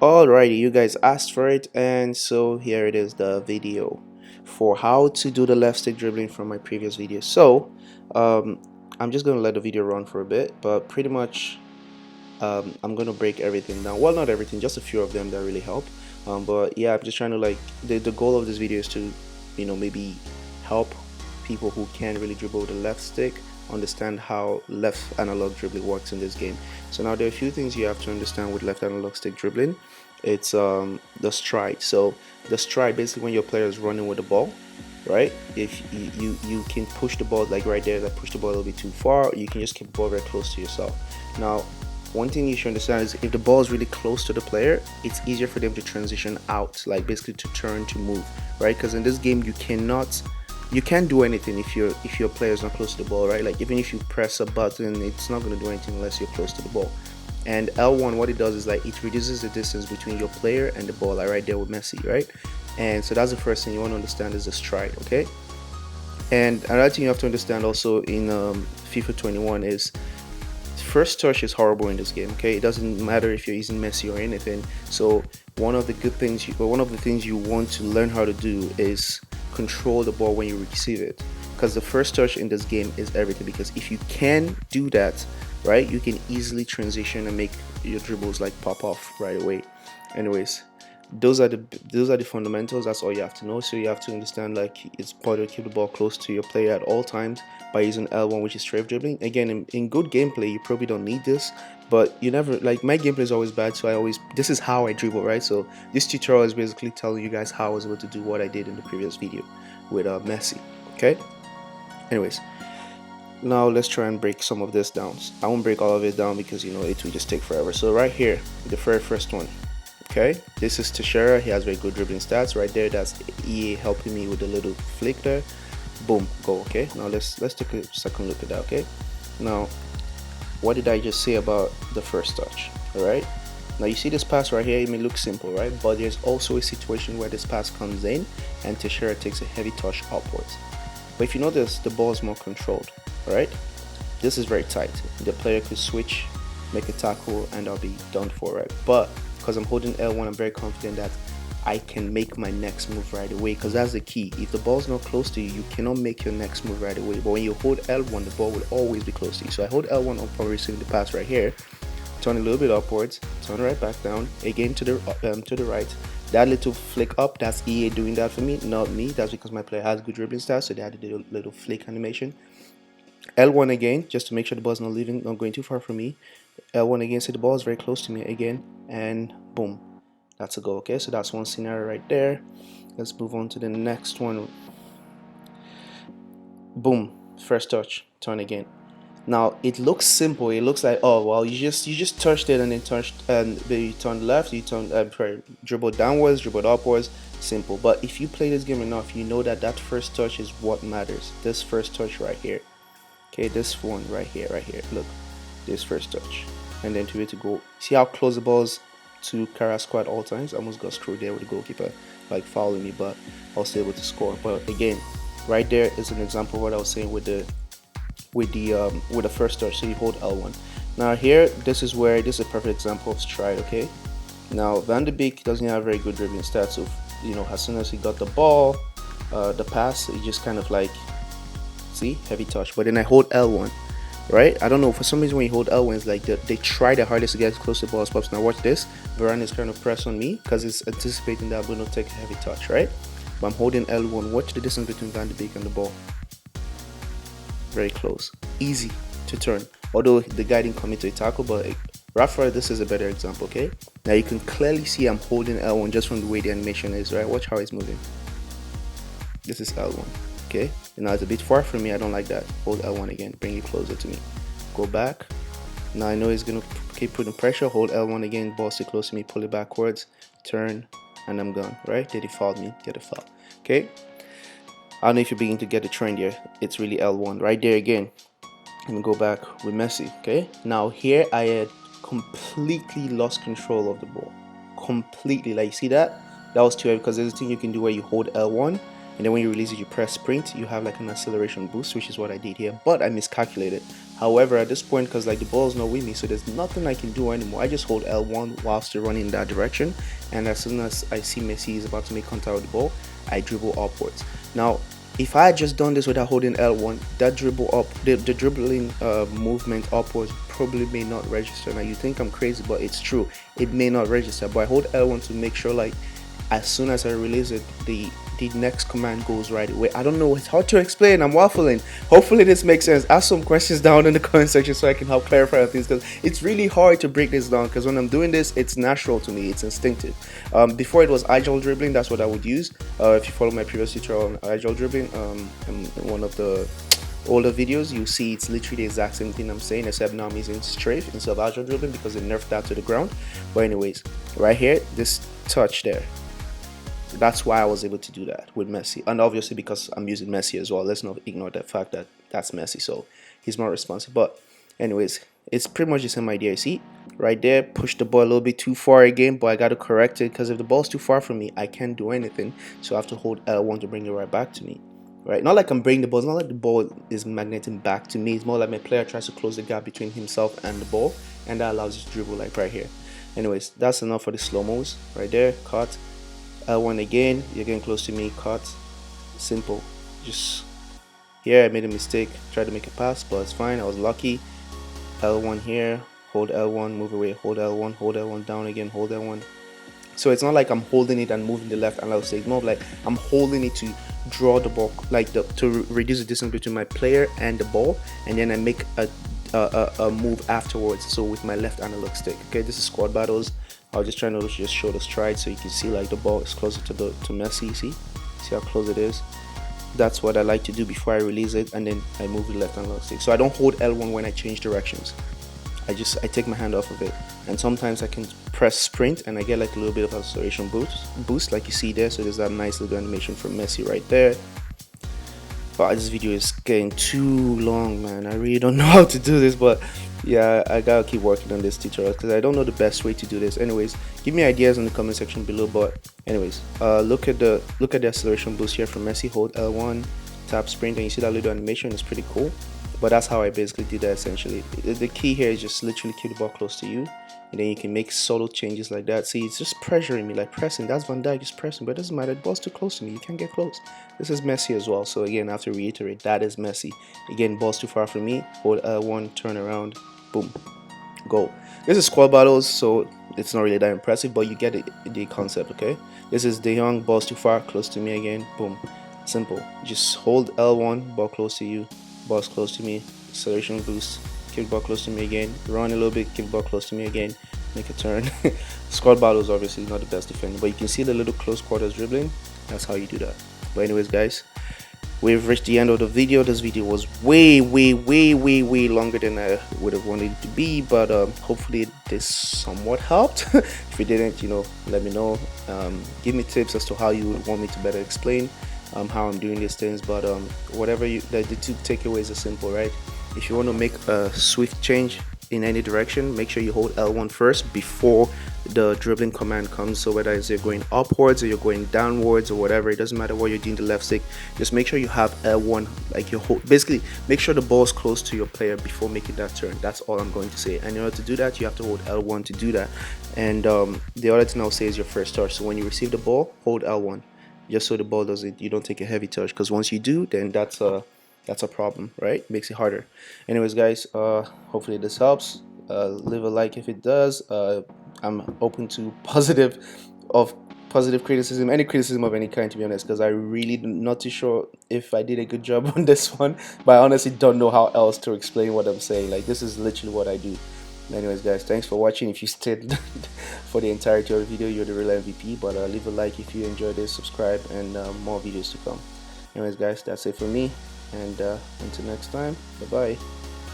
Alrighty, you guys asked for it, and so here it is, the video for how to do the left stick dribbling from my previous video. So um, I'm just gonna let the video run for a bit, but pretty much I'm gonna break everything down. Well, not everything, just a few of them that really help. But yeah, I'm just trying to like the goal of this video is to maybe help people who can't really dribble with the left stick understand how left analog dribbling works in this game. So now there are a few things you have to understand with left analog stick dribbling. It's the stride. So the stride, basically when your player is running with the ball, right? If you can push the ball like right there, that push the ball a little bit too far, you can just keep the ball very close to yourself. Now one thing you should understand is if the ball is really close to the player, it's easier for them to transition out, like basically to turn, to move, right? Because in this game you can't do anything if your player is not close to the ball, right? Like even if you press a button, it's not going to do anything unless you're close to the ball. And L1, what it does is like it reduces the distance between your player and the ball, like right there with Messi, right? And so that's the first thing you want to understand is the stride, okay? And another thing you have to understand also in FIFA 21 is first touch is horrible in this game. Okay, it doesn't matter if you're using Messi or anything. So one of the good things one of the things you want to learn how to do is control the ball when you receive it, because the first touch in this game is everything. Because if you can do that right, you can easily transition and make your dribbles like pop off right away. Anyways, those are the fundamentals. That's all you have to know. So you have to understand like it's important to keep the ball close to your player at all times by using L1, which is strafe dribbling. Again, in good gameplay you probably don't need this, but you never, like, my gameplay is always bad, so this is how I dribble, right? So this tutorial is basically telling you guys how I was able to do what I did in the previous video with Messi. Okay, anyways, now let's try and break some of this down. I won't break all of it down because it will just take forever. So right here, the very first one. Okay, this is Teixeira. He has very good dribbling stats right there. That's EA helping me with a little flick there. Boom, go. Okay, now let's take a second look at that. Okay, now what did I just say about the first touch? All right, now you see this pass right here. It may look simple, right? But there's also a situation where this pass comes in and Teixeira takes a heavy touch upwards. But if you notice, the ball is more controlled. All right, this is very tight. The player could switch, make a tackle, and I'll be done for, right? But because I'm holding L1, I'm very confident that I can make my next move right away, because that's the key. If the ball's not close to you, you cannot make your next move right away. But when you hold L1, the ball will always be close to you. So I hold L1 upon receiving the pass right here, turn a little bit upwards, turn right back down, again to the right. That little flick up, that's EA doing that for me, not me. That's because my player has good dribbling stats, so they had a little flick animation. L1 again, just to make sure the ball's not going too far from me. L1 again, so the ball is very close to me again, and boom, that's a goal. Okay, so that's one scenario right there. Let's move on to the next one. Boom, first touch, turn again. Now it looks simple. It looks like, oh well, you just touched it and then touched, and then you turn left, you turn dribble downwards, dribble upwards. Simple. But if you play this game enough, you know that that first touch is what matters. This first touch right here. Okay, this one right here, look, this first touch, and then to be able to go, see how close the ball is to Carrasco at all times. I almost got screwed there with the goalkeeper like fouling me, but I was able to score. But again, right there is an example of what I was saying with the first touch. So you hold L1. Now here, this is a perfect example of stride. Okay, now Van de Beek doesn't have very good dribbling stats, so as soon as he got the ball, the pass, he just kind of like, see, heavy touch. But then I hold L1, right? I don't know, for some reason when you hold L1, it's like they try their hardest to get as close to the ball as possible. Now watch this. Varane is trying to press on me because it's anticipating that I'm going to take a heavy touch, right? But I'm holding L1. Watch the distance between Van de Beek and the ball. Very close. Easy to turn. Although the guy didn't come into a tackle, but Rafa, this is a better example, okay? Now you can clearly see I'm holding L1 just from the way the animation is, right? Watch how he's moving. This is L1. Okay, now it's a bit far from me. I don't like that. Hold L1 again, bring it closer to me. Go back. Now I know he's gonna keep putting pressure. Hold L1 again, ball stay close to me, pull it backwards, turn, and I'm gone. Right? Did he foul me? Get a foul. Okay. I don't know if you're beginning to get the trend here. It's really L1 right there again. Let me go back with Messi. Okay. Now here I had completely lost control of the ball. Completely. Like, you see that? That was too heavy, because there's a thing you can do where you hold L1 and then when you release it you press sprint, you have like an acceleration boost, which is what I did here, but I miscalculated. However, at this point, because like the ball is not with me, so there's nothing I can do anymore, I just hold L1 while still running in that direction, and as soon as I see Messi is about to make contact with the ball, I dribble upwards. Now if I had just done this without holding L1, that dribble up, the dribbling movement upwards probably may not register. Now you think I'm crazy, but it's true, it may not register, but I hold L1 to make sure like as soon as I release it, the next command goes right away. I don't know, it's hard to explain, I'm waffling. Hopefully this makes sense. Ask some questions down in the comment section so I can help clarify things, because it's really hard to break this down, because when I'm doing this it's natural to me, it's instinctive. Before it was agile dribbling, that's what I would use. If you follow my previous tutorial on agile dribbling, in one of the older videos, you'll see it's literally the exact same thing I'm saying, except now I'm using Strafe instead of agile dribbling because they nerfed that to the ground. But anyways, right here, this touch there, that's why I was able to do that with Messi, and obviously because I'm using Messi as well. Let's not ignore the fact that that's Messi, so he's more responsive. But anyways, it's pretty much the same idea. See right there, push the ball a little bit too far again, but I got to correct it, because if the ball's too far from me I can't do anything, so I have to hold L1 to bring it right back to me. Right, not like I'm bringing the ball, it's not like the ball is magneting back to me, it's more like my player tries to close the gap between himself and the ball, and that allows you to dribble like right here. Anyways, that's enough for the slow-mos. Right there, cut. L1 again, you're getting close to me, cut. Simple. Just here I made a mistake, tried to make a pass, but it's fine, I was lucky. L1 here, hold L1, move away, hold L1 down again, hold L1. So it's not like I'm holding it and moving the left analog stick, more like I'm holding it to draw the ball, like to reduce the distance between my player and the ball, and then I make a move afterwards, so with my left analog stick. Okay, this is squad battles. I was just trying to just show the stride so you can see like the ball is closer to Messi. See how close it is. That's what I like to do before I release it, and then I move the left analog stick. So I don't hold L1 when I change directions. I take my hand off of it, and sometimes I can press sprint and I get like a little bit of acceleration boost like you see there. So there's that nice little animation from Messi right there. But this video is getting too long, man. I really don't know how to do this, but yeah, I gotta keep working on this tutorial because I don't know the best way to do this. Anyways, give me ideas in the comment section below. But anyways, look at the acceleration boost here from Messi. Hold L1, tap sprint, and you see that little animation. It's pretty cool. But that's how I basically did that essentially. The key here is just literally keep the ball close to you, and then you can make subtle changes like that. See, it's just pressuring me, like pressing. That's Van Dijk just pressing, but it doesn't matter. The ball's too close to me. You can't get close. This is Messi as well. So again, I have to reiterate, that is Messi. Again, ball's too far from me. Hold L1, turn around, boom, goal. This is squad battles, so it's not really that impressive, but you get the concept, okay? This is De Jong, ball's too far, close to me again, boom. Simple. Just hold L1, ball close to you. Ball's close to me, acceleration boost, keep the ball close to me again, run a little bit, keep the ball close to me again, make a turn. Squad battle is obviously not the best defender, but you can see the little close quarters dribbling. That's how you do that. But anyways, guys, we've reached the end of the video. This video was way longer than I would have wanted it to be, but hopefully this somewhat helped. If it didn't, you know, let me know. Give me tips as to how you would want me to better explain how I'm doing these things. But whatever the two takeaways are simple, right? If you want to make a swift change in any direction, make sure you hold L1 first before the dribbling command comes. So whether it's you're going upwards or you're going downwards or whatever, it doesn't matter what you're doing the left stick, just make sure you have L1, like you hold, basically make sure the ball is close to your player before making that turn. That's all I'm going to say. And in order to do that, you have to hold L1 to do that. And the other thing I'll say is your first touch. So when you receive the ball, hold L1, just so the ball doesn't, you don't take a heavy touch, because once you do, then that's a problem, right? Makes it harder. Anyways, guys, hopefully this helps. Leave a like if it does. I'm open to positive criticism, any criticism of any kind, to be honest, because I really not too sure if I did a good job on this one, but I honestly don't know how else to explain what I'm saying. Like, this is literally what I do. Anyways, guys, thanks for watching. If you stayed for the entirety of the video, you're the real MVP. But leave a like if you enjoyed this, subscribe, and more videos to come. Anyways, guys, that's it for me, and until next time, bye bye.